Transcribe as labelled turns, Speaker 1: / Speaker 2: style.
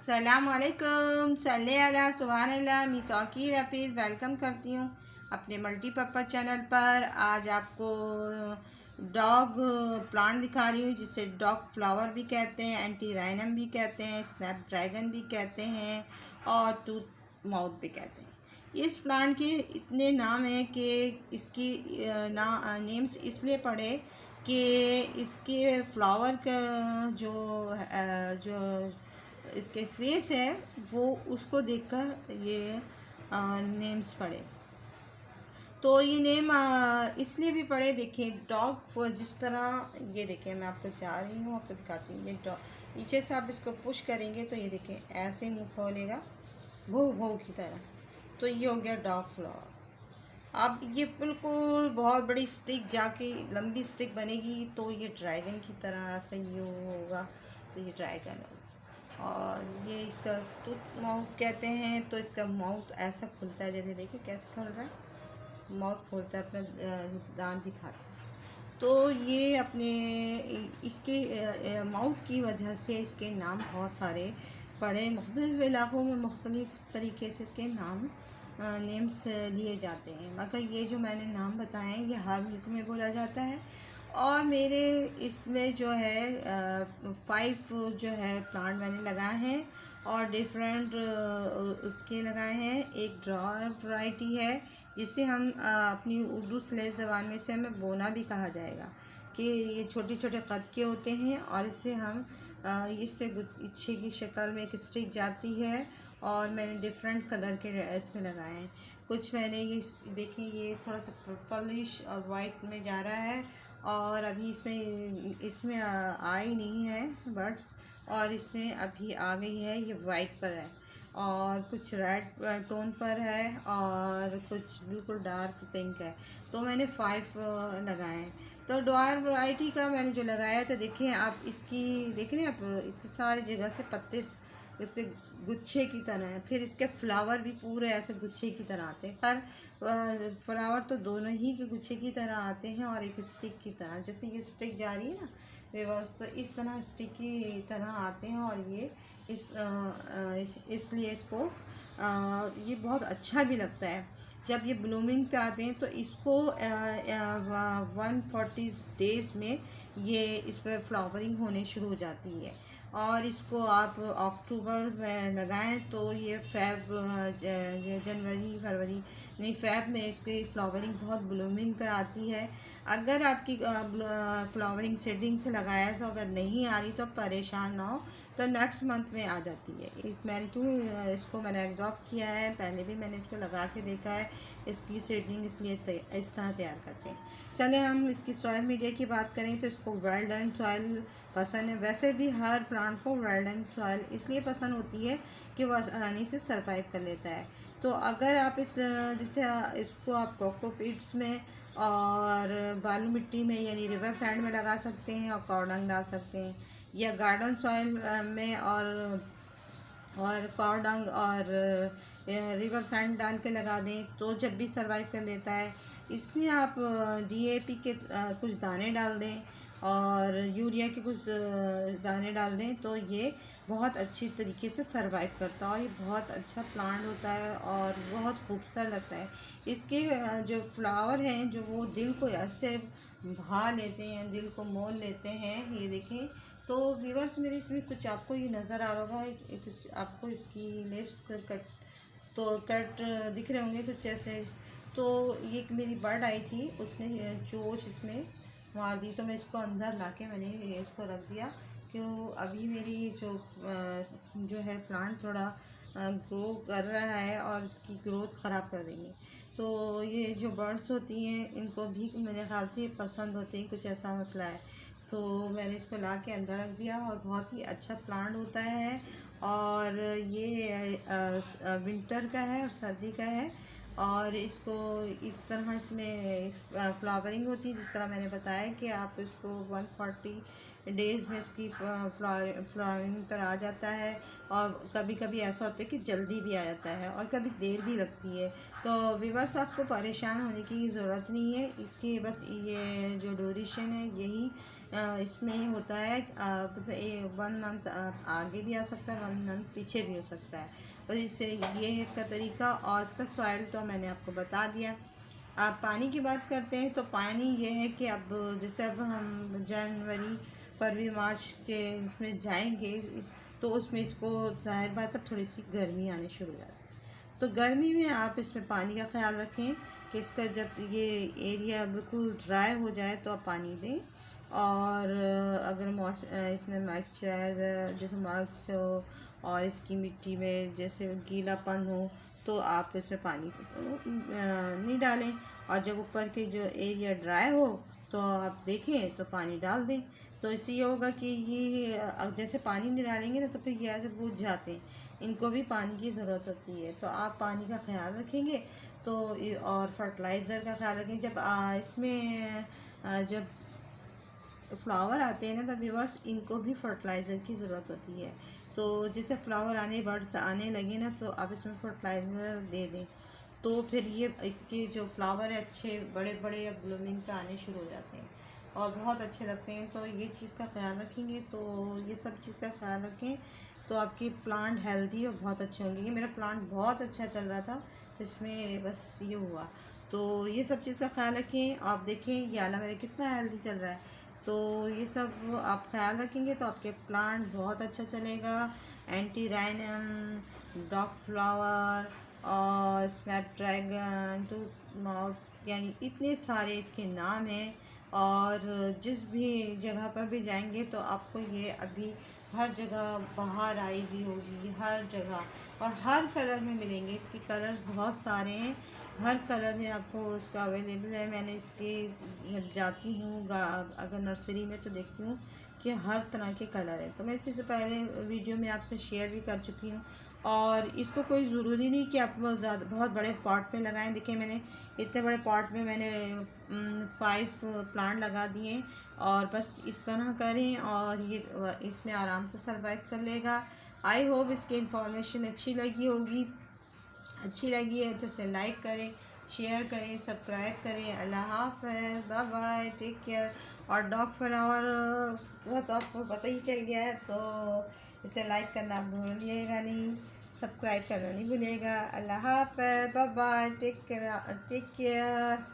Speaker 1: अस्सलामुअलैकुम सल्ले अला सुभान अल्लाह। मैं तौकीर हफीज़ वेलकम करती हूँ अपने मल्टीपर्पज़ चैनल पर। आज आपको डॉग प्लांट दिखा रही हूँ जिसे डॉग फ्लावर भी कहते हैं, एंटी राइनम भी कहते हैं, स्नैपड्रैगन भी कहते हैं और टूथ माउथ भी कहते हैं। इस प्लांट के इतने नाम हैं कि इसकी नेम्स इसलिए पड़े कि इसके फ्लावर का जो इसके फेस है वो उसको देखकर ये नेम्स पड़े। तो ये नेम इसलिए भी पड़े, देखिए डॉग जिस तरह, ये देखिए मैं आपको जा रही हूँ, आपको दिखाती हूँ। ये डॉग नीचे से आप इसको पुश करेंगे तो ये देखिए ऐसे मुँह खोलेगा भो भो की तरह। तो ये हो गया डॉग फ्लावर। अब ये बिल्कुल बहुत बड़ी स्टिक जाके लंबी स्टिक बनेगी तो ये ड्रैगन की तरह से ये होगा, तो ये ड्रैगन होगा। और ये इसका टूथ माउथ कहते हैं, तो इसका माउथ ऐसा खुलता है, जैसे देखिए कैसे खुल रहा है, माउथ खोलता है, अपना दांत दिखाता है। तो ये अपने इसके माउथ की वजह से इसके नाम बहुत सारे पड़े, मुख्तलिफ़ इलाक़ों में मुख्तलिफ़ तरीके से इसके नेम्स लिए जाते हैं। मगर ये जो मैंने नाम बताए हैं ये हर मुल्क में बोला जाता है। और मेरे इसमें जो है 5 जो है प्लांट मैंने लगाए हैं और डिफरेंट उसके लगाए हैं। एक ड्रॉर वैरायटी है जिसे हम अपनी उर्दू स्लेट ज़बान में से हमें बोना भी कहा जाएगा, कि ये छोटे छोटे कद के होते हैं और इसे हम इससे गुच्छे की शक्ल में एक स्टिक जाती है। और मैंने डिफरेंट कलर के इसमें लगाए हैं। कुछ मैंने ये देखें, ये थोड़ा सा पर्पलिश और वाइट में जा रहा है और अभी इसमें आई नहीं है बर्ड्स, और इसमें अभी आ गई है, ये वाइट पर है और कुछ रेड टोन पर है और कुछ बिल्कुल डार्क पिंक है। तो मैंने 5 लगाए हैं। तो ड्वायर वैरायटी का मैंने जो लगाया, तो देखिए आप इसकी देख रहे हैं, आप इसकी सारी जगह से पत्ते इतने गुच्छे की तरह हैं, फिर इसके फ्लावर भी पूरे ऐसे गुच्छे की तरह आते हैं। पर फ्लावर तो दोनों ही के गुच्छे की तरह आते हैं और एक स्टिक की तरह, जैसे ये स्टिक जा रही है ना रिवर्स, तो इस तरह स्टिक की तरह आते हैं। और ये इसलिए इसको ये बहुत अच्छा भी लगता है। जब ये ब्लूमिंग पे आते हैं तो इसको 140 डेज़ में ये इस पर फ्लावरिंग होने शुरू हो जाती है। और इसको आप अक्टूबर में लगाएं तो ये जनवरी फरवरी नहीं फ़ैब में इसकी फ्लावरिंग बहुत ब्लूमिंग पर आती है। अगर आपकी फ्लावरिंग सीडिंग से लगाया है तो अगर नहीं आ रही तो आप परेशान ना हो, तो नेक्स्ट मंथ में आ जाती है। मैंने क्यों इसको मैंने एग्जॉर्ब किया है, पहले भी मैंने इसको लगा के देखा है। इसकी सीडलिंग इसलिए इस तरह तैयार करते हैं। चले हम इसकी सॉइल मीडिया की बात करें तो इसको वेल डन सॉइल पसंद है। वैसे भी हर प्लांट को वेल डन सॉइल इसलिए पसंद होती है कि वह आसानी से सर्वाइव कर लेता है। तो अगर आप इसको आप कोकोपीट्स में और बालू मिट्टी में यानी रिवर सैंड में लगा सकते हैं और कॉर्डंग डाल सकते हैं, या गार्डन सॉइल में और कॉर्डंग और रिवर सैंड डाल के लगा दें तो जब भी सर्वाइव कर लेता है। इसमें आप डीएपी के कुछ दाने डाल दें और यूरिया के कुछ दाने डाल दें तो ये बहुत अच्छी तरीके से सर्वाइव करता है और ये बहुत अच्छा प्लांट होता है और बहुत खूबसूरत लगता है। इसके जो फ्लावर हैं जो वो दिल को ऐसे भा लेते हैं, दिल को मोल लेते हैं। ये देखें तो व्यूअर्स मेरे इसमें कुछ आपको ये नज़र आ रहा होगा, कुछ आपको इसकी लिप्स कट दिख रहे होंगे कुछ ऐसे। तो ये एक मेरी बर्ड आई थी, उसने चोंच इसमें मार दी, तो मैं इसको अंदर लाके मैंने इसको रख दिया क्यों अभी मेरी जो है प्लांट थोड़ा ग्रो कर रहा है और उसकी ग्रोथ ख़राब कर देंगे। तो ये जो बर्ड्स होती हैं इनको भी मेरे ख्याल से पसंद होती हैं, कुछ ऐसा मसला है। तो मैंने इसको ला के अंदर रख दिया और बहुत ही अच्छा प्लांट होता है। और ये विंटर का है और सर्दी का है और इसको इस तरह इसमें फ्लावरिंग होती है जिस तरह मैंने बताया कि आप इसको 140 डेज़ में इसकी फ्लावरिंग पर आ जाता है। और कभी कभी ऐसा होता है कि जल्दी भी आ जाता है और कभी देर भी लगती है। तो व्यूअर्स, आपको परेशान होने की ज़रूरत नहीं है। इसकी बस ये जो ड्यूरेशन है यही इसमें होता है। 1 मंथ आगे भी आ सकता है, 1 मंथ पीछे भी हो सकता है। और इससे ये है इसका तरीका। और इसका सॉइल तो मैंने आपको बता दिया। आप पानी की बात करते हैं तो पानी ये है कि अब जैसे अब हम जनवरी फरवरी मार्च के उसमें जाएंगे तो उसमें इसको ज़ाहिर बात है थोड़ी सी गर्मी आनी शुरू हो जाती है। तो गर्मी में आप इसमें पानी का ख्याल रखें कि इसका जब ये एरिया बिल्कुल ड्राई हो जाए तो आप पानी दें। और अगर इसमें मॉइस्चराइज़र जैसे मॉइस्चर हो और इसकी मिट्टी में जैसे गीलापन हो तो आप इसमें पानी नहीं डालें। और जब ऊपर के जो एरिया ड्राई हो तो आप देखें तो पानी डाल दें। तो इससे ये होगा कि ये जैसे पानी नहीं डालेंगे ना तो फिर ये ऐसे बुझ जाते हैं, इनको भी पानी की ज़रूरत होती है। तो आप पानी का ख्याल रखेंगे तो और फर्टिलाइज़र का ख्याल रखें। जब इसमें जब फ्लावर आते हैं ना तो व्यूअर्स इनको भी फर्टिलाइज़र की ज़रूरत होती है। तो जैसे फ्लावर आने बर्ड्स आने लगे ना तो आप इसमें फर्टिलाइज़र दे दें तो फिर ये इसके जो फ्लावर है अच्छे बड़े बड़े अब ब्लूमिंग पे आने शुरू हो जाते हैं और बहुत अच्छे लगते हैं। तो ये चीज़ का ख्याल रखेंगे, तो ये सब चीज़ का ख्याल रखें तो आपकी प्लांट हेल्दी और बहुत अच्छे होंगे। ये मेरा प्लांट बहुत अच्छा चल रहा था, इसमें बस ये हुआ। तो ये सब चीज़ का ख्याल रखें। आप देखें ये आला मेरा कितना हेल्दी चल रहा है। तो ये सब आप ख्याल रखेंगे तो आपके प्लांट बहुत अच्छा चलेगा। एंटी राइनम, डॉग फ्लावर और स्नैपड्रैगन, टूथ माउथ, यानी इतने सारे इसके नाम हैं। और जिस भी जगह पर भी जाएंगे तो आपको ये अभी हर जगह बाहर आई भी होगी, हर जगह और हर कलर में मिलेंगे। इसके कलर्स बहुत सारे हैं, हर कलर में आपको उसका अवेलेबल है। मैंने इसके जब जाती हूँ अगर नर्सरी में तो देखती हूँ कि हर तरह के कलर है। तो मैं इसी से पहले वीडियो में आपसे शेयर भी कर चुकी हूँ। और इसको कोई ज़रूरी नहीं कि आप बहुत बड़े पॉट में लगाएं। देखिए मैंने इतने बड़े पॉट में मैंने 5 प्लांट लगा दिए और बस इस तरह करें और ये इसमें आराम से सर्वाइव कर लेगा। आई होप इसकी इंफॉर्मेशन अच्छी लगी होगी। अच्छी लगी है तो इसे लाइक करें, शेयर करें, सब्सक्राइब करें। अल्लाह हाफ़िज़, बाय बाय, टेक केयर। और डॉग फ्लावर का तो आपको पता ही चल गया है, तो इसे लाइक करना भूलिएगा नहीं, सब्सक्राइब करना नहीं भूलिएगा। अल्लाह हाफ़िज़, बाय बाय, टेक केयर।